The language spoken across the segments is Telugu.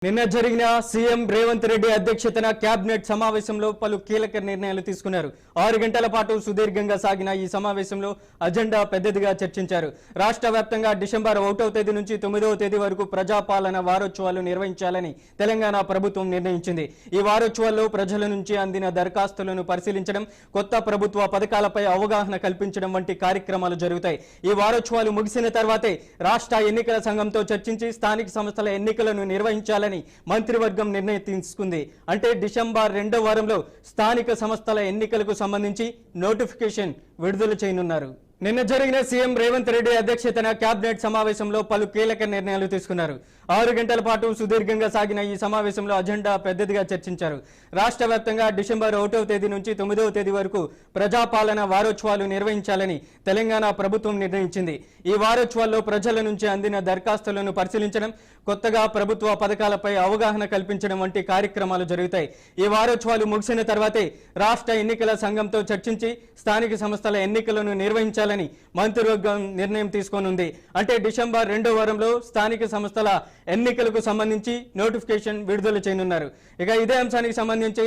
నిన్న జరిగిన సీఎం రేవంత్ రెడ్డి అధ్యక్షతన కేబినెట్ సమావేశంలో పలు కీలక నిర్ణయాలు తీసుకున్నారు. 6 గంటల పాటు సుదీర్ఘంగా సాగిన ఈ సమావేశంలో అజెండా పెద్దదిగా చర్చించారు. రాష్ట్ర వ్యాప్తంగా డిసెంబర్ 1వ తేదీ నుంచి 9వ తేదీ వరకు ప్రజాపాలన వారోత్సవాలు నిర్వహించాలని తెలంగాణ ప్రభుత్వం నిర్ణయించింది. ఈ వారోత్సవాల్లో ప్రజల నుంచి అందిన దరఖాస్తులను పరిశీలించడం, కొత్త ప్రభుత్వ పథకాలపై అవగాహన కల్పించడం వంటి కార్యక్రమాలు జరుగుతాయి. ఈ వారోత్సవాలు ముగిసిన తర్వాతే రాష్ట్ర ఎన్నికల సంఘంతో చర్చించి స్థానిక సంస్థల ఎన్నికలను నిర్వహించాలని మంత్రివర్గం నిర్ణయం తీసుకుంది. అంటే డిసెంబర్ 2వ వారంలో స్థానిక సంస్థల ఎన్నికలకు సంబంధించి నోటిఫికేషన్ విడుదల చేయనున్నారు. నిన్న జరిగిన సీఎం రేవంత్ రెడ్డి అధ్యక్షతన కేబినెట్ సమావేశంలో పలు కీలక నిర్ణయాలు తీసుకున్నారు. 6 గంటల పాటు సుదీర్ఘంగా సాగిన ఈ సమావేశంలో అజెండా పెద్దదిగా చర్చించారు. రాష్ట్ర వ్యాప్తంగా డిసెంబర్ 1వ తేదీ నుంచి 9వ తేదీ వరకు ప్రజాపాలన వారోత్సవాలు నిర్వహించాలని తెలంగాణ ప్రభుత్వం నిర్ణయించింది. ఈ వారోత్సవాల్లో ప్రజల నుంచి అందిన దరఖాస్తులను పరిశీలించడం, కొత్తగా ప్రభుత్వ పథకాలపై అవగాహన కల్పించడం వంటి కార్యక్రమాలు జరుగుతాయి. ఈ వారోత్సవాలు ముగిసిన తర్వాతే రాష్ట్ర ఎన్నికల సంఘంతో చర్చించి స్థానిక సంస్థల ఎన్నికలను నిర్వహించాలని మంత్రివర్గం నిర్ణయం తీసుకోనుంది. అంటే డిసెంబర్ 2వ వారంలో స్థానిక సంస్థల ఎన్నికలకు సంబంధించి నోటిఫికేషన్ విడుదల చేయనున్నారు. ఇక ఇదే అంశానికి సంబంధించి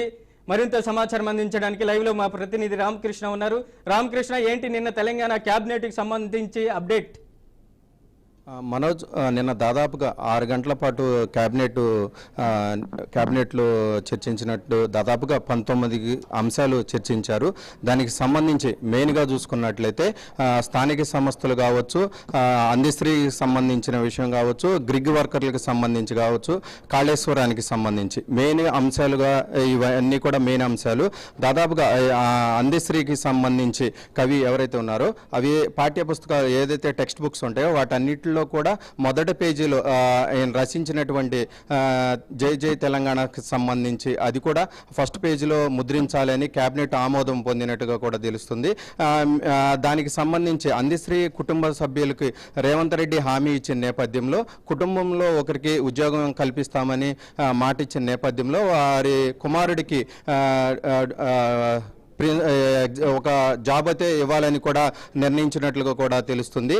మరింత సమాచారం అందించడానికి లైవ్ లో మా ప్రతినిధి రామకృష్ణ ఉన్నారు. రామకృష్ణ, ఏంటి నిన్న తెలంగాణ కేబినెట్ కి సంబంధించి అప్డేట్? మనోజ్, నిన్న దాదాపుగా 6 గంటల పాటు క్యాబినెట్లో చర్చించినట్టు దాదాపుగా 19 అంశాలు చర్చించారు. దానికి సంబంధించి మెయిన్గా చూసుకున్నట్లయితే స్థానిక సంస్థలు కావచ్చు, అందశ్రీకి సంబంధించిన విషయం కావచ్చు, గ్రిగ్ వర్కర్లకు సంబంధించి కావచ్చు, కాళేశ్వరానికి సంబంధించి మెయిన్ అంశాలుగా ఇవన్నీ కూడా మెయిన్ అంశాలు. దాదాపుగా అందశ్రీకి సంబంధించి కవి ఎవరైతే ఉన్నారో అవి పాఠ్యపుస్తకాలు ఏదైతే టెక్స్ట్ బుక్స్ ఉంటాయో వాటన్నిటిలో కూడా మొదటి పేజీలో ఆయన రచించినటువంటి జై జై తెలంగాణకు సంబంధించి అది కూడా ఫస్ట్ పేజీలో ముద్రించాలని కేబినెట్ ఆమోదం పొందినట్టుగా కూడా తెలుస్తుంది. దానికి సంబంధించి అందశ్రీ కుటుంబ సభ్యులకి రేవంత్ రెడ్డి హామీ ఇచ్చిన నేపథ్యంలో కుటుంబంలో ఒకరికి ఉద్యోగం కల్పిస్తామని మాట ఇచ్చిన నేపథ్యంలో వారి కుమారుడికి ఒక జాబ్ అయితే ఇవ్వాలని కూడా నిర్ణయించినట్లుగా కూడా తెలుస్తుంది.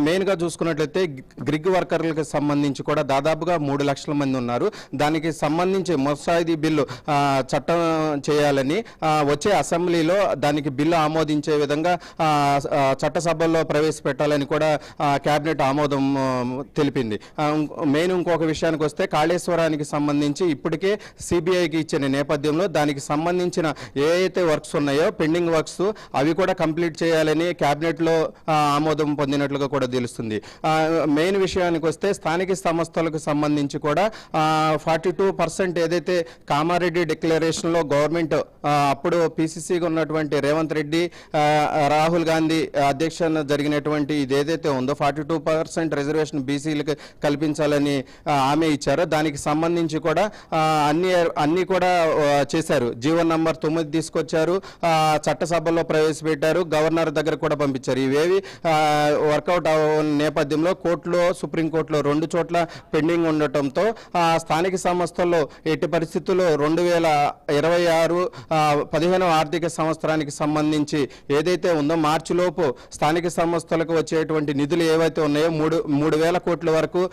మెయిన్గా చూసుకున్నట్లయితే గ్రిగ్ వర్కర్లకు సంబంధించి కూడా దాదాపుగా 3 లక్షల మంది ఉన్నారు. దానికి సంబంధించి ముసాయిదీ బిల్లు చట్టం చేయాలని వచ్చే అసెంబ్లీలో దానికి బిల్లు ఆమోదించే విధంగా చట్టసభల్లో ప్రవేశపెట్టాలని కూడా కేబినెట్ ఆమోదం తెలిపింది. మెయిన్ ఇంకొక విషయానికి వస్తే కాళేశ్వరానికి సంబంధించి ఇప్పటికే సిబిఐకి ఇచ్చిన నేపథ్యంలో దానికి సంబంధించిన ఏదైతే వర్క్స్ ఉన్నాయో పెండింగ్ వర్క్స్ అవి కూడా కంప్లీట్ చేయాలని కేబినెట్లో ఆమోదం పొందినట్లుగా కూడా తెలుస్తుంది. మెయిన్ విషయానికి వస్తే స్థానిక సంస్థలకు సంబంధించి కూడా 42% ఏదైతే కామారెడ్డి డిక్లరేషన్లో గవర్నమెంట్ అప్పుడు పిసిసిగా ఉన్నటువంటి రేవంత్ రెడ్డి, రాహుల్ గాంధీ అధ్యక్షతన జరిగినటువంటి ఇది ఏదైతే ఉందో 42% రిజర్వేషన్ బీసీలకు కల్పించాలని హామీ ఇచ్చారో దానికి సంబంధించి కూడా అన్ని కూడా చేశారు. జీవో నంబర్ 9 తీసుకొచ్చారు, చట్టసభలో ప్రవేశపెట్టారు, గవర్నర్ దగ్గర కూడా పంపించారు. ఇవేవి వర్కౌట్ నేపథ్యంలో కోర్టులో, సుప్రీంకోర్టులో 2 చోట్ల పెండింగ్ ఉండటంతో స్థానిక సంస్థల్లో ఎట్టి పరిస్థితుల్లో 2026 15వ ఆర్థిక సంవత్సరానికి సంబంధించి ఏదైతే ఉందో మార్చిలోపు స్థానిక సంస్థలకు వచ్చేటువంటి నిధులు ఏవైతే ఉన్నాయో 3,000 కోట్ల వరకు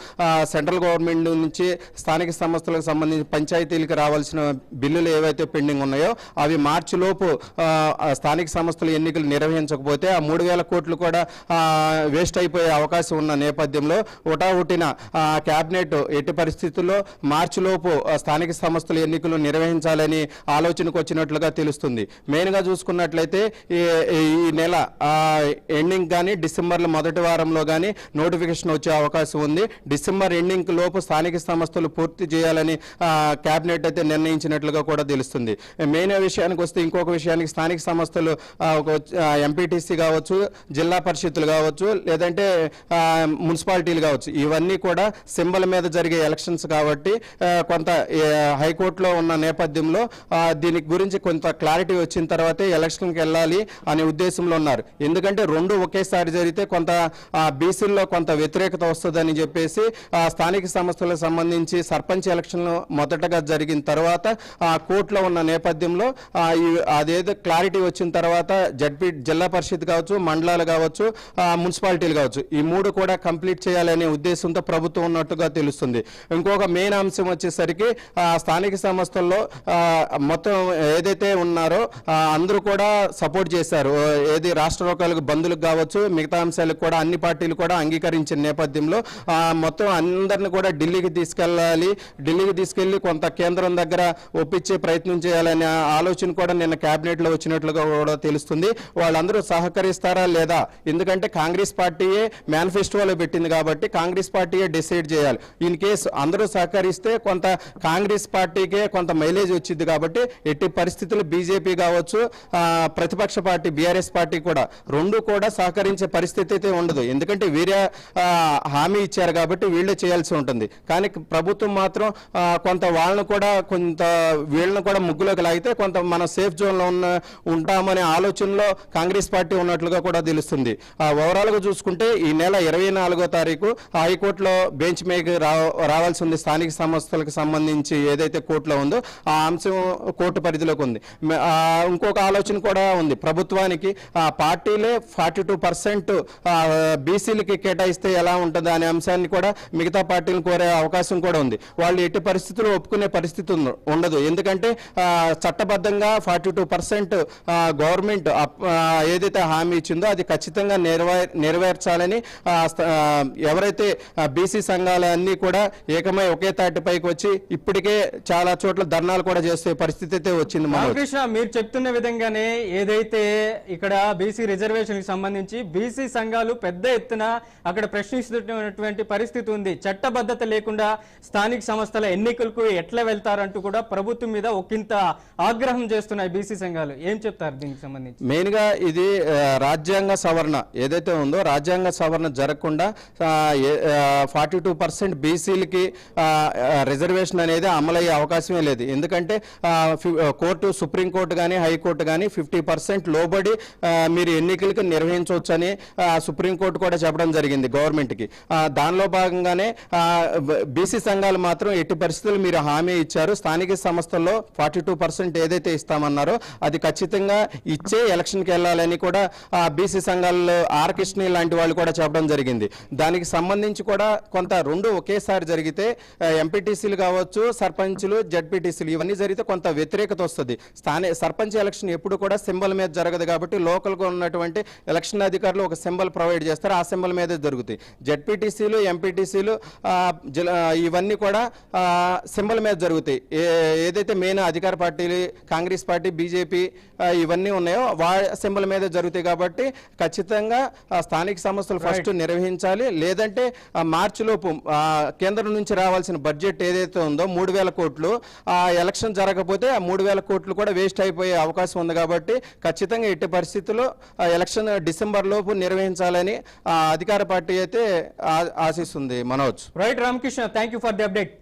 సెంట్రల్ గవర్నమెంట్ నుంచి స్థానిక సంస్థలకు సంబంధించి పంచాయతీలకు రావాల్సిన బిల్లులు ఏవైతే పెండింగ్ ఉన్నాయో అవి మార్చిలోపు స్థానిక సంస్థల ఎన్నికలు నిర్వహించకపోతే ఆ 3,000 కోట్లు కూడా వేస్ట్ అయిపోయే అవకాశం ఉన్న నేపథ్యంలో హుటాహుటిన కేబినెట్ ఎట్టి పరిస్థితుల్లో మార్చిలోపు స్థానిక సంస్థల ఎన్నికలు నిర్వహించాలని ఆలోచనకు వచ్చినట్లుగా తెలుస్తుంది. మెయిన్గా చూసుకున్నట్లయితే ఈ నెల ఎండింగ్ కానీ డిసెంబర్లో మొదటి వారంలో కానీ నోటిఫికేషన్ వచ్చే అవకాశం ఉంది. డిసెంబర్ ఎండింగ్ లోపు స్థానిక సంస్థలు పూర్తి చేయాలని కేబినెట్ అయితే నిర్ణయించినట్లుగా కూడా తెలుస్తుంది. మెయిన్ విషయానికి వస్తే ఇంకొక విషయానికి స్థానిక సంస్థలు ఎంపీటీసీ కావచ్చు, జిల్లా పరిషత్తులు కావచ్చు, లేదంటే మున్సిపాలిటీలు కావచ్చు, ఇవన్నీ కూడా సింబల్ మీద జరిగే ఎలక్షన్స్ కాబట్టి కొంత హైకోర్టులో ఉన్న నేపథ్యంలో దీని గురించి కొంత క్లారిటీ వచ్చిన తర్వాతే ఎలక్షన్కి వెళ్ళాలి అనే ఉద్దేశంలో ఉన్నారు. ఎందుకంటే 2 ఒకేసారి జరిగితే కొంత బీసీల్లో కొంత వ్యతిరేకత వస్తుందని చెప్పేసి స్థానిక సంస్థలకు సంబంధించి సర్పంచ్ ఎలక్షన్లు మొదటగా జరిగిన తర్వాత కోర్టులో ఉన్న నేపథ్యంలో అదే ఏదో క్లారిటీ వచ్చిన తర్వాత జిల్లా పరిషత్ కావచ్చు, మండలాలు కావచ్చు, మున్సిపాలిటీలు కావచ్చు, ఈ మూడు కూడా కంప్లీట్ చేయాలనే ఉద్దేశంతో ప్రభుత్వం ఉన్నట్టుగా తెలుస్తుంది. ఇంకొక మెయిన్ అంశం వచ్చేసరికి స్థానిక సంస్థల్లో మొత్తం ఏదైతే ఉన్నారో అందరూ కూడా సపోర్ట్ చేశారు. ఏది రాష్ట్ర రోగాలకు బంధులకు కావచ్చు, మిగతా అంశాలకు కూడా అన్ని పార్టీలు కూడా అంగీకరించిన నేపథ్యంలో మొత్తం అందరిని కూడా ఢిల్లీకి తీసుకెళ్లి కొంత కేంద్రం దగ్గర ఒప్పించే ప్రయత్నం చేయాలనే ఆలోచన కూడా నిన్న కేబినెట్ లో వచ్చినట్లుగా కూడా తెలుస్తుంది. వాళ్ళందరూ సహకరిస్తారా లేదా, ఎందుకంటే కాంగ్రెస్ పార్టీయే మేనిఫెస్టోలో పెట్టింది కాబట్టి కాంగ్రెస్ పార్టీయే డిసైడ్ చేయాలి. ఇన్ కేసు అందరూ సహకరిస్తే కొంత కాంగ్రెస్ పార్టీకే కొంత మైలేజ్ వచ్చింది కాబట్టి ఎట్టి పరిస్థితుల్లో బీజేపీ కావచ్చు, ప్రతిపక్ష పార్టీ బీఆర్ఎస్ పార్టీ కూడా రెండు కూడా సహకరించే పరిస్థితి అయితే ఉండదు. ఎందుకంటే వీరే హామీ ఇచ్చారు కాబట్టి వీళ్ళే చేయాల్సి ఉంటుంది. కానీ ప్రభుత్వం మాత్రం కొంత వీళ్ళను కూడా ముగ్గులోకి లాగితే కొంత మన సేఫ్ జోన్లో ఉంటామనే ఆలోచనలో కాంగ్రెస్ పార్టీ ఉన్నట్లుగా కూడా తెలుస్తుంది. ఓవరాల్గా చూసుకుంటే ఈ నెల 24వ తారీఖు హైకోర్టులో బెంచ్ మేక్ రావాల్సి ఉంది. స్థానిక సంస్థలకు సంబంధించి ఏదైతే కోర్టులో ఉందో ఆ అంశం కోర్టు పరిధిలోకి ఉంది. ఇంకొక ఆలోచన కూడా ఉంది ప్రభుత్వానికి, పార్టీలే 42% బీసీలకి కేటాయిస్తే ఎలా ఉంటుంది అనే అంశాన్ని కూడా మిగతా పార్టీలు కోరే అవకాశం కూడా ఉంది. వాళ్ళు ఎట్టి పరిస్థితుల్లో ఒప్పుకునే పరిస్థితి ఉండదు. ఎందుకంటే చట్టబద్ధంగా 42% గవర్నమెంట్ ఏదైతే హామీ ఇచ్చిందో అది ఖచ్చితంగా నెరవేర్చాలని ఎవరైతే బీసీ సంఘాలన్నీ కూడా ఏకమై ఒకే తాటిపైకి వచ్చి ఇప్పటికే చాలా చోట్ల ధర్నాలు కూడా చేసే పరిస్థితి అయితే వచ్చింది. రామకృష్ణ, మీరు చెప్తున్న విధంగానే ఏదైతే ఇక్కడ బీసీ రిజర్వేషన్ కి సంబంధించి బీసీ సంఘాలు పెద్ద ఎత్తున అక్కడ ప్రశ్నిస్తున్నటువంటి పరిస్థితి ఉంది. చట్టబద్ధత లేకుండా స్థానిక సంస్థల ఎన్నికలకు ఎట్లా వెళ్తారంటూ కూడా ప్రభుత్వం మీద ఒకంత ఆగ్రహం చేస్తున్నాయి బీసీ సంఘాలు. ఏం చెప్తారు దీనికి సంబంధించి? మెయిన్ గా ఇది రాజ్యాంగ సవరణ ఏదైతే ఉందో రాజ్యాంగ సవరణ జరగకుండా 42% బీసీలకి రిజర్వేషన్ అనేది అమలయ్యే అవకాశమే లేదు. ఎందుకంటే సుప్రీంకోర్టు కానీ హైకోర్టు కానీ 50% లోబడి మీరు ఎన్నికలకి నిర్వహించవచ్చు అని సుప్రీంకోర్టు కూడా చెప్పడం జరిగింది గవర్నమెంట్కి. దానిలో భాగంగానే బీసీ సంఘాలు మాత్రం ఎట్టి పరిస్థితులు మీరు హామీ ఇచ్చారు, స్థానిక సంస్థల్లో 42% ఏదైతే ఇస్తామన్నారో అది ఖచ్చితంగా ఇచ్చే ఎలక్షన్కి వెళ్ళాలని కూడా బీసీ సంఘాల్లో ఆర్ కృష్ణ లాంటి వాళ్ళు కూడా చెప్పడం జరిగింది. దానికి సంబంధించి కూడా కొంత రెండు ఒకేసారి జరిగితే ఎంపీటీసీలు కావచ్చు, సర్పంచులు, జడ్పీటీసీలు ఇవన్నీ జరిగితే కొంత వ్యతిరేకత వస్తుంది. సర్పంచ్ ఎలక్షన్ ఎప్పుడు కూడా సింబల్ మీద జరగదు కాబట్టి లోకల్గా ఉన్నటువంటి ఎలక్షన్ అధికారులు ఒక సింబల్ ప్రొవైడ్ చేస్తారు, ఆ సింబల్ మీదే జరుగుతాయి. జడ్పీటీసీలు, ఎంపీటీసీలు ఇవన్నీ కూడా సింబల్ మీద జరుగుతాయి. ఏదైతే మెయిన్ అధికార పార్టీలు కాంగ్రెస్ పార్టీ, బీజేపీ ఇవన్నీ ఉన్నాయో సింబల్ మీద జరుగుతాయి కాబట్టి ఖచ్చితంగా స్థానిక సంస్థలు ఫస్ట్ నిర్వహించాలి. లేదంటే మార్చిలోపు కేంద్రం నుంచి రావాల్సిన బడ్జెట్ ఏదైతే ఉందో 3,000 కోట్లు ఎలక్షన్ జరగకపోతే ఆ 3,000 కోట్లు కూడా వేస్ట్ అయిపోయే అవకాశం ఉంది కాబట్టి ఖచ్చితంగా ఎట్టి పరిస్థితుల్లో ఎలక్షన్ డిసెంబర్ లోపు నిర్వహించాలని అధికార పార్టీ అయితే ఆశిస్తుంది. Manoj. Right Ramakrishna, thank you for the update.